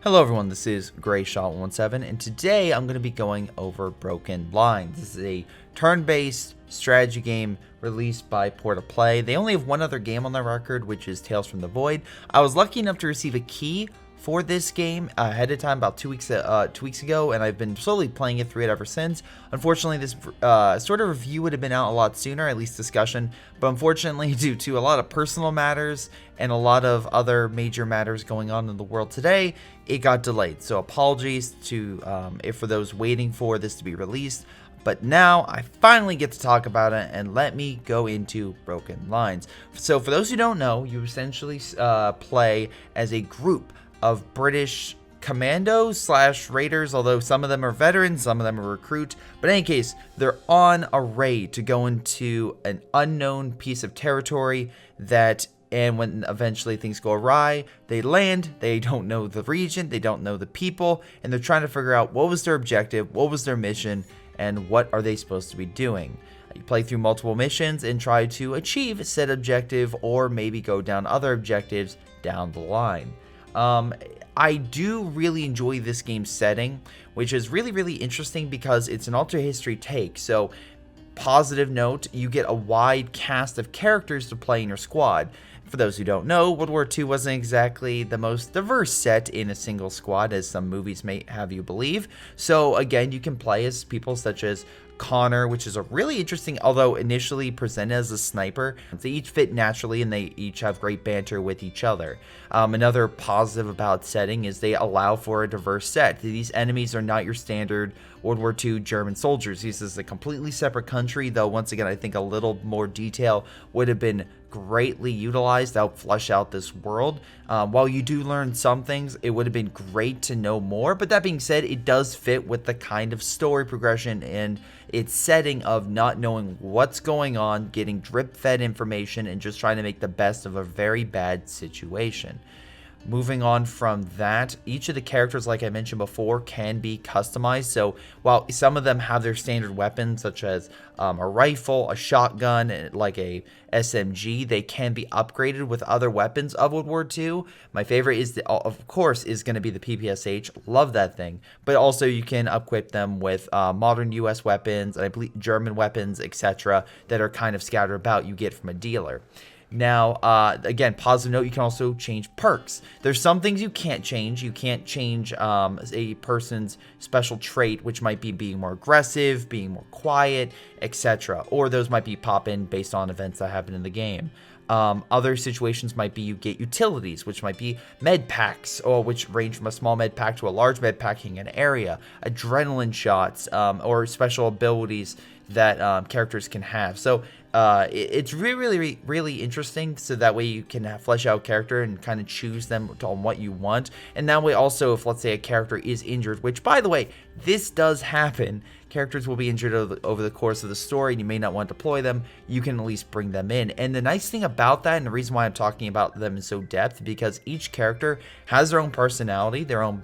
Hello everyone, this is Greyshot17, and today I'm going to be going over Broken Lines. This is a turn-based strategy game released by Play. They only have one other game on their record, which is Tales from the Void. I was lucky enough to receive a key for this game ahead of time about 2 weeks ago, and I've been slowly playing it through it ever since. Unfortunately, this sort of review would have been out a lot sooner, at least discussion, but unfortunately, due to a lot of personal matters and a lot of other major matters going on in the world today, it got delayed. So apologies to for those waiting for this to be released. But now I finally get to talk about it, and let me go into Broken Lines. So for those who don't know, you essentially play as a group of British commandos / raiders, although some of them are veterans, some of them are recruit. But in any case, they're on a raid to go into an unknown piece of territory and when eventually things go awry, they land, they don't know the region, they don't know the people, and they're trying to figure out what was their objective, what was their mission, and what are they supposed to be doing. You play through multiple missions and try to achieve said objective, or maybe go down other objectives down the line. I do really enjoy this game's setting, which is really interesting because it's an alternate history take. So, positive note, you get a wide cast of characters to play in your squad. For those who don't know, World War II wasn't exactly the most diverse set in a single squad, as some movies may have you believe. So again, you can play as people such as Connor, which is a really interesting, although initially presented as a sniper. They each fit naturally and they each have great banter with each other. Another positive about setting is they allow for a diverse set. These enemies are not your standard World War II German soldiers. This is a completely separate country, though once again I think a little more detail would have been greatly utilized to help flesh out this world. While you do learn some things, it would have been great to know more, but that being said, it does fit with the kind of story progression and its setting of not knowing what's going on, getting drip-fed information, and just trying to make the best of a very bad situation. Moving on from that, each of the characters, like I mentioned before, can be customized. So while some of them have their standard weapons, such as a rifle, a shotgun, like a SMG, they can be upgraded with other weapons of World War II. My favorite is, of course, is going to be the PPSH. Love that thing. But also you can equip them with modern US weapons, and I believe German weapons, etc., that are kind of scattered about you get from a dealer. Now, again, positive note, you can also change perks. There's some things you can't change. You can't change a person's special trait, which might be being more aggressive, being more quiet, etc. Or those might be pop-in based on events that happen in the game. Other situations might be you get utilities, which might be med packs, or which range from a small med pack to a large med pack in an area, adrenaline shots, or special abilities that characters can have. So it's really interesting, so that way you can flesh out character and kind of choose them on what you want. And that way also, if let's say a character is injured, which by the way, this does happen, characters will be injured over the course of the story and you may not want to deploy them, you can at least bring them in. And the nice thing about that, and the reason why I'm talking about them in so depth, because each character has their own personality, their own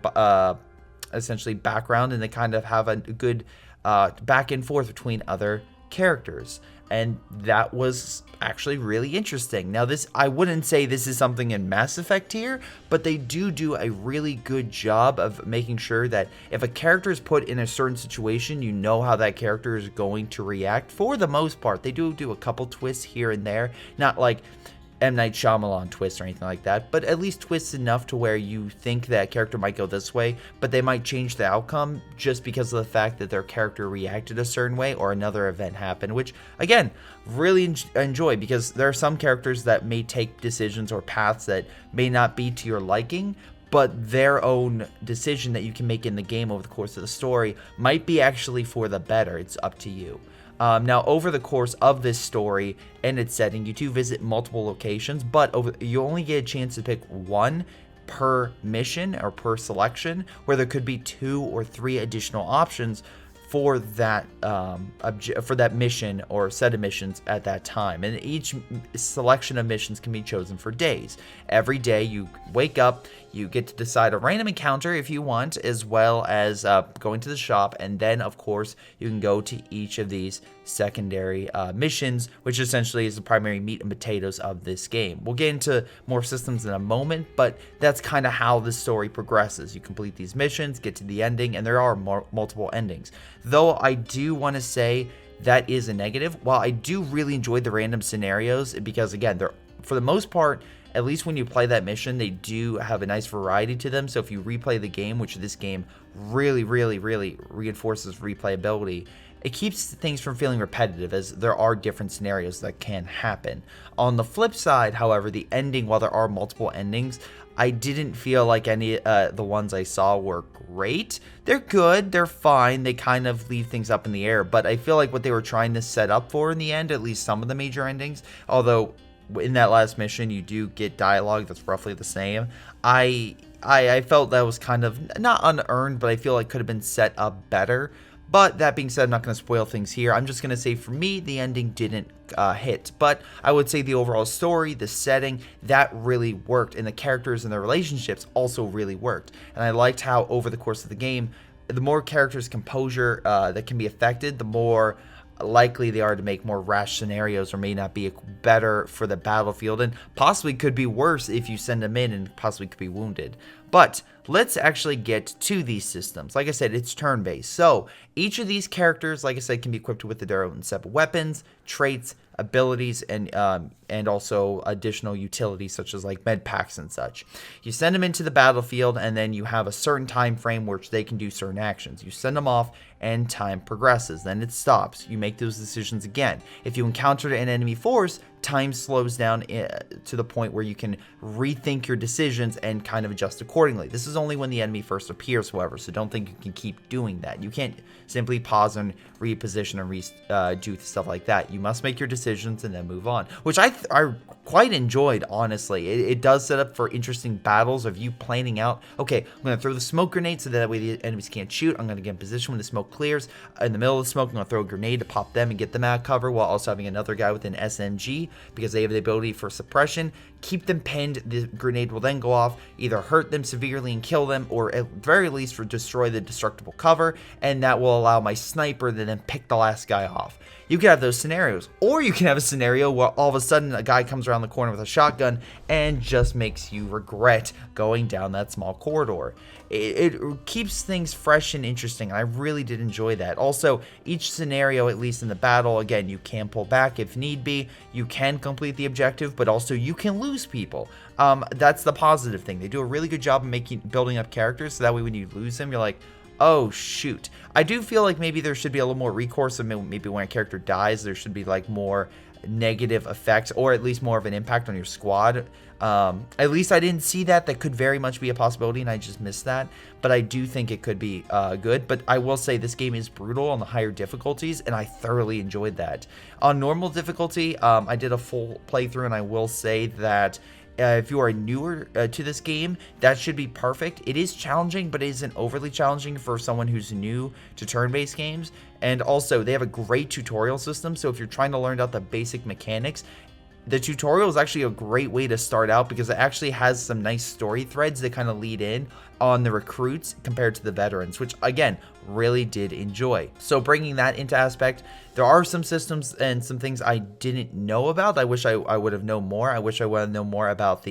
essentially background, and they kind of have a good back and forth between other characters. And that was actually really interesting. Now this, I wouldn't say this is something in Mass Effect here, but they do a really good job of making sure that if a character is put in a certain situation, you know how that character is going to react. For the most part, they do a couple twists here and there, not like M. Night Shyamalan twist or anything like that, but at least twists enough to where you think that character might go this way, but they might change the outcome just because of the fact that their character reacted a certain way or another event happened, which, again, really enjoy, because there are some characters that may take decisions or paths that may not be to your liking, but their own decision that you can make in the game over the course of the story might be actually for the better. It's up to you. Now, over the course of this story and its setting, you do visit multiple locations, but you only get a chance to pick one per mission or per selection, where there could be 2 or 3 additional options for that for that mission or set of missions at that time. And each selection of missions can be chosen for days. Every day you wake up, you get to decide a random encounter if you want, as well as going to the shop, and then of course you can go to each of these secondary missions, which essentially is the primary meat and potatoes of this game. We'll get into more systems in a moment, but that's kind of how the story progresses. You complete these missions, get to the ending, and there are multiple endings. Though I do want to say that is a negative. While I do really enjoy the random scenarios, because again, they're, for the most part, at least when you play that mission, they do have a nice variety to them. So if you replay the game, which this game really reinforces replayability, it keeps things from feeling repetitive, as there are different scenarios that can happen. On the flip side, however, the ending, while there are multiple endings, I didn't feel like any the ones I saw were great. They're good, they're fine, they kind of leave things up in the air, but I feel like what they were trying to set up for in the end, at least some of the major endings, although in that last mission you do get dialogue that's roughly the same, I felt that was kind of not unearned, but I feel like could have been set up better. But that being said, I'm not going to spoil things here. I'm just going to say for me, the ending didn't hit. But I would say the overall story, the setting, that really worked. And the characters and their relationships also really worked. And I liked how over the course of the game, the more characters' composure that can be affected, the more likely they are to make more rash scenarios, or may not be better for the battlefield, and possibly could be worse if you send them in and possibly could be wounded. But let's actually get to these systems. Like I said, it's turn-based. So each of these characters, like I said, can be equipped with their own set of weapons, traits, abilities, and also additional utilities such as like med packs and such. You send them into the battlefield, and then you have a certain time frame which they can do certain actions. You send them off, and time progresses. Then it stops. You make those decisions again. If you encounter an enemy force, time slows down to the point where you can rethink your decisions and kind of adjust accordingly. This is only when the enemy first appears, however, so don't think you can keep doing that. You can't simply pause and reposition and do stuff like that. You must make your decisions and then move on, which I quite enjoyed, honestly. It does set up for interesting battles of you planning out, okay, I'm going to throw the smoke grenade so that way the enemies can't shoot. I'm going to get in position when the smoke clears. In the middle of the smoke, I'm going to throw a grenade to pop them and get them out of cover, while also having another guy with an SMG, because they have the ability for suppression. Keep them pinned. The grenade will then go off, either hurt them severely and kill them, or at very least destroy the destructible cover, and that will allow my sniper to then pick the last guy off. You can have those scenarios, or you can have a scenario where all of a sudden a guy comes around the corner with a shotgun and just makes you regret going down that small corridor. It keeps things fresh and interesting, and I really did enjoy that. Also, each scenario, at least in the battle, again, you can pull back if need be, you can complete the objective, but also you can lose people. That's the positive thing. They do a really good job of building up characters, so that way when you lose them, you're like, oh shoot. I do feel like maybe there should be a little more recourse, and maybe when a character dies, there should be like more negative effects, or at least more of an impact on your squad. At least I didn't see that. That could very much be a possibility, and I just missed that. But I do think it could be good. But I will say this game is brutal on the higher difficulties, and I thoroughly enjoyed that. On normal difficulty, I did a full playthrough, and I will say that if you are newer to this game, that should be perfect. It is challenging, but it isn't overly challenging for someone who's new to turn-based games. And also, they have a great tutorial system, so if you're trying to learn out the basic mechanics, the tutorial is actually a great way to start out, because it actually has some nice story threads that kind of lead in on the recruits compared to the veterans, which again, really did enjoy. So bringing that into aspect, there are some systems and some things I didn't know about. I wish I would have known more. I wish I would have known more about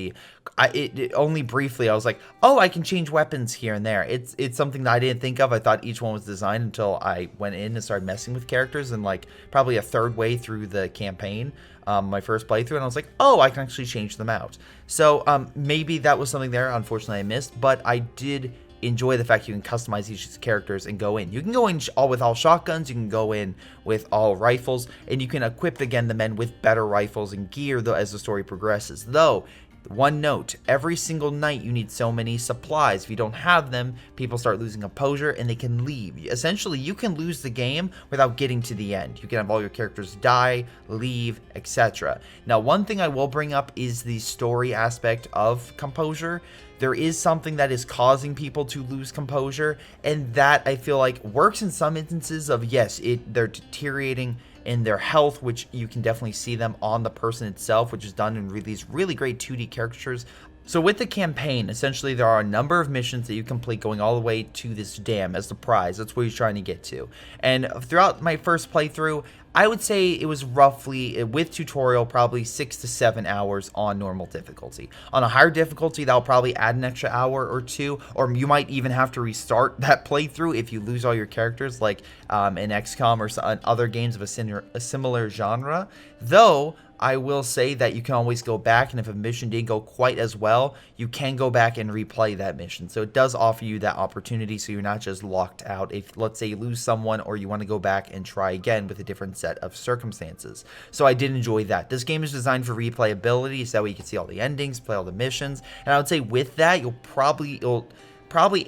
only briefly, I was like, oh, I can change weapons here and there. It's something that I didn't think of. I thought each one was designed until I went in and started messing with characters, and like probably a third way through the campaign, my first playthrough, and I was like, oh, I can actually change them out. So maybe that was something there, unfortunately I missed, but I did enjoy the fact you can customize each of these characters and go in. You can go in with all shotguns, you can go in with all rifles, and you can equip again the men with better rifles and gear as the story progresses. Though One note, every single night you need so many supplies. If you don't have them, people start losing composure and they can leave. Essentially, you can lose the game without getting to the end. You can have all your characters die, leave, etc. Now, one thing I will bring up is the story aspect of composure. There is something that is causing people to lose composure, and that I feel like works in some instances of, yes, they're deteriorating in their health, which you can definitely see them on the person itself, which is done in these really great 2D caricatures. So with the campaign, essentially there are a number of missions that you complete going all the way to this dam as the prize. That's what you're trying to get to. And throughout my first playthrough, I would say it was roughly, with tutorial, probably 6 to 7 hours on normal difficulty. On a higher difficulty, that'll probably add an extra hour or two, or you might even have to restart that playthrough if you lose all your characters, like in XCOM or other games of a similar genre. Though, I will say that you can always go back, and if a mission didn't go quite as well, you can go back and replay that mission. So it does offer you that opportunity, so you're not just locked out. If, let's say, you lose someone, or you want to go back and try again with a different set of circumstances. So I did enjoy that. This game is designed for replayability, so that way you can see all the endings, play all the missions, and I would say with that, you'll probably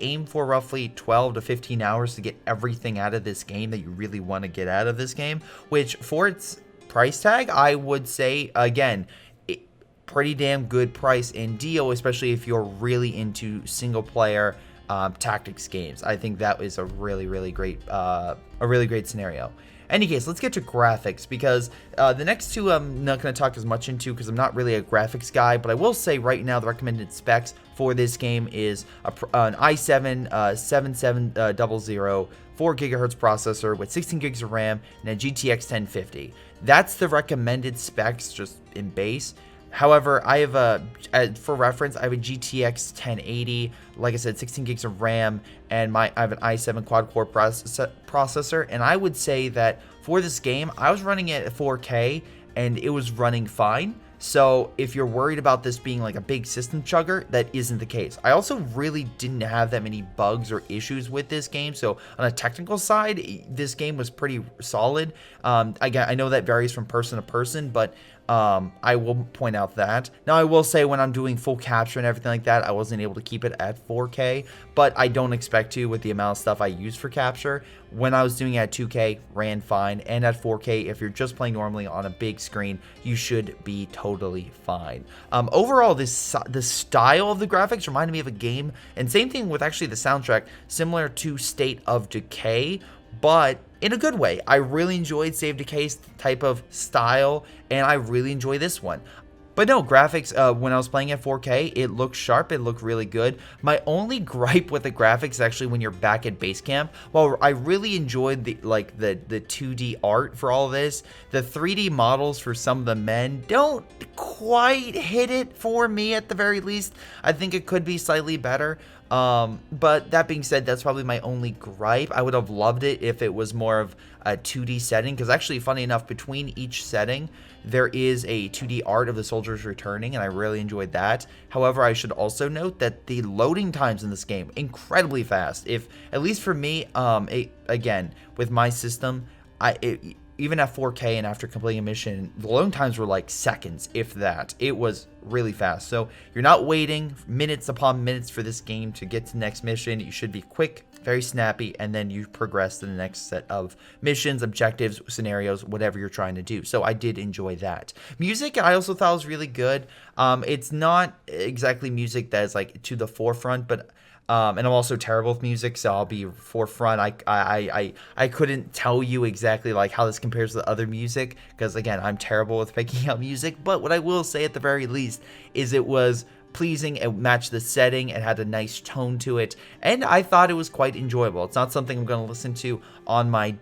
aim for roughly 12 to 15 hours to get everything out of this game that you really want to get out of this game, which for its price tag, I would say, again, pretty damn good price and deal, especially if you're really into single player tactics games. I think that is a really great scenario. Any case, let's get to graphics, because the next two I'm not going to talk as much into because I'm not really a graphics guy, but I will say right now the recommended specs for this game is an i7 7700 4 gigahertz processor with 16 gigs of RAM and a GTX 1050. That's the recommended specs just in base. However, I have for reference, I have a GTX 1080, like I said, 16 gigs of RAM, and I have an i7 quad-core processor, and I would say that for this game, I was running it at 4K, and it was running fine. So if you're worried about this being like a big system chugger, that isn't the case. I also really didn't have that many bugs or issues with this game. So on a technical side, this game was pretty solid. I know that varies from person to person, but I will point out that. Now, I will say when I'm doing full capture and everything like that, I wasn't able to keep it at 4K, but I don't expect to with the amount of stuff I use for capture. When I was doing it at 2K, ran fine, and at 4K, if you're just playing normally on a big screen, you should be totally fine. Overall, the style of the graphics reminded me of a game, and same thing with actually the soundtrack, similar to State of Decay, but in a good way. I really enjoyed Save Decay's type of style, and I really enjoy this one. But no, graphics, when I was playing at 4K, it looked sharp, it looked really good. My only gripe with the graphics is actually when you're back at base camp. While I really enjoyed the 2D art for all of this, the 3D models for some of the men don't quite hit it for me at the very least. I think it could be slightly better. But that being said, that's probably my only gripe. I would have loved it if it was more of a 2D setting, because actually, funny enough, between each setting, there is a 2D art of the soldiers returning, and I really enjoyed that. However, I should also note that the loading times in this game, incredibly fast. If, at least for me, again, with my system, even at 4K and after completing a mission, the load times were like seconds, if that. It was really fast. So you're not waiting minutes upon minutes for this game to get to the next mission. You should be quick, very snappy, and then you progress to the next set of missions, objectives, scenarios, whatever you're trying to do. So I did enjoy that. Music, I also thought was really good. It's not exactly music that is like to the forefront, but and I'm also terrible with music, so I'll be forefront. I couldn't tell you exactly like how this compares to other music, because again, I'm terrible with picking out music. But what I will say at the very least is it was pleasing, it matched the setting, it had a nice tone to it, and I thought it was quite enjoyable. It's not something I'm going to listen to on my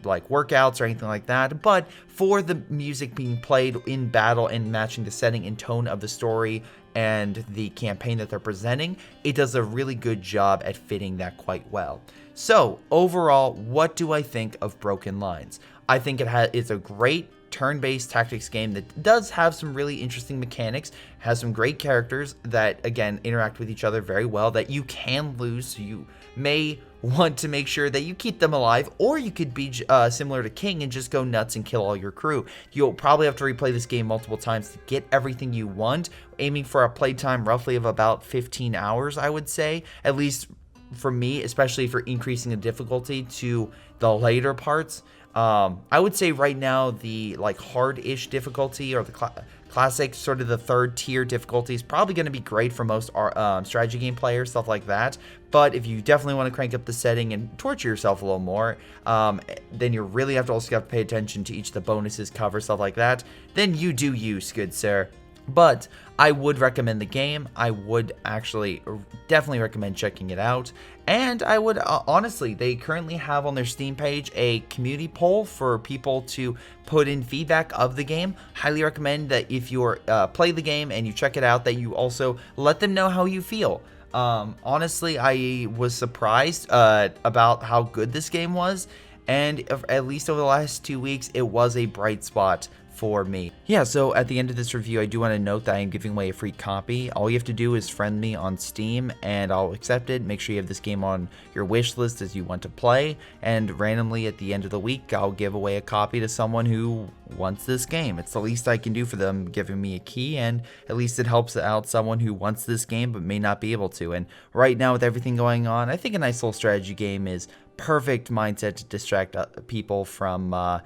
like workouts or anything like that, but for the music being played in battle and matching the setting and tone of the story and the campaign that they're presenting, it does a really good job at fitting that quite well. So overall, what do I think of Broken Lines? I think it's a great turn-based tactics game that does have some really interesting mechanics, has some great characters that, again, interact with each other very well, that you can lose, so you may want to make sure that you keep them alive, or you could be similar to King and just go nuts and kill all your crew. You'll probably have to replay this game multiple times to get everything you want, aiming for a playtime roughly of about 15 hours, I would say, at least for me, especially for increasing the difficulty to the later parts. I would say right now the like hard-ish difficulty, or the classic, sort of the third tier difficulty, is probably going to be great for most strategy game players, stuff like that. But if you definitely want to crank up the setting and torture yourself a little more, then you really have to pay attention to each of the bonuses, cover, stuff like that. Then you do use, good sir. But I would recommend the game. I would actually definitely recommend checking it out. And I would, honestly, they currently have on their Steam page a community poll for people to put in feedback of the game. Highly recommend that if you play the game and you check it out, that you also let them know how you feel. Honestly, I was surprised about how good this game was. And at least over the last 2 weeks, it was a bright spot for me. Yeah, so at the end of this review, I do want to note that I am giving away a free copy. All you have to do is friend me on Steam and I'll accept it. Make sure you have this game on your wish list as you want to play, and randomly at the end of the week, I'll give away a copy to someone who wants this game. It's the least I can do for them, giving me a key, and at least it helps out someone who wants this game but may not be able to. And right now with everything going on, I think a nice little strategy game is perfect mindset to distract people from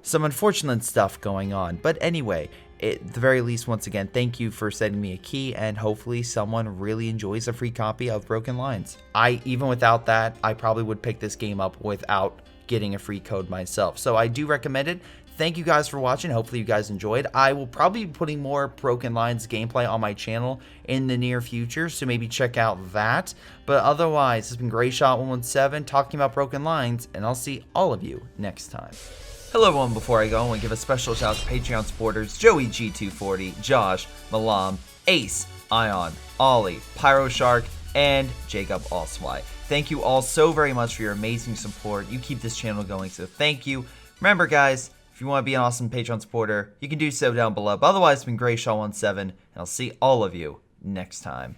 some unfortunate stuff going on. But anyway, at the very least, once again, thank you for sending me a key, and hopefully someone really enjoys a free copy of Broken Lines. Even without that, I probably would pick this game up without getting a free code myself. So I do recommend it. Thank you guys for watching. Hopefully you guys enjoyed. I will probably be putting more Broken Lines gameplay on my channel in the near future, so maybe check out that. But otherwise, this has been Greyshot117 talking about Broken Lines, and I'll see all of you next time. Hello everyone, before I go, I want to give a special shout out to Patreon supporters Joey G240, Josh, Milam, Ace, Ion, Ollie, Pyro Shark, and Jakub Oswy. Thank you all so very much for your amazing support. You keep this channel going, so thank you. Remember guys, if you want to be an awesome Patreon supporter, you can do so down below. But otherwise, it's been Greyshot17, and I'll see all of you next time.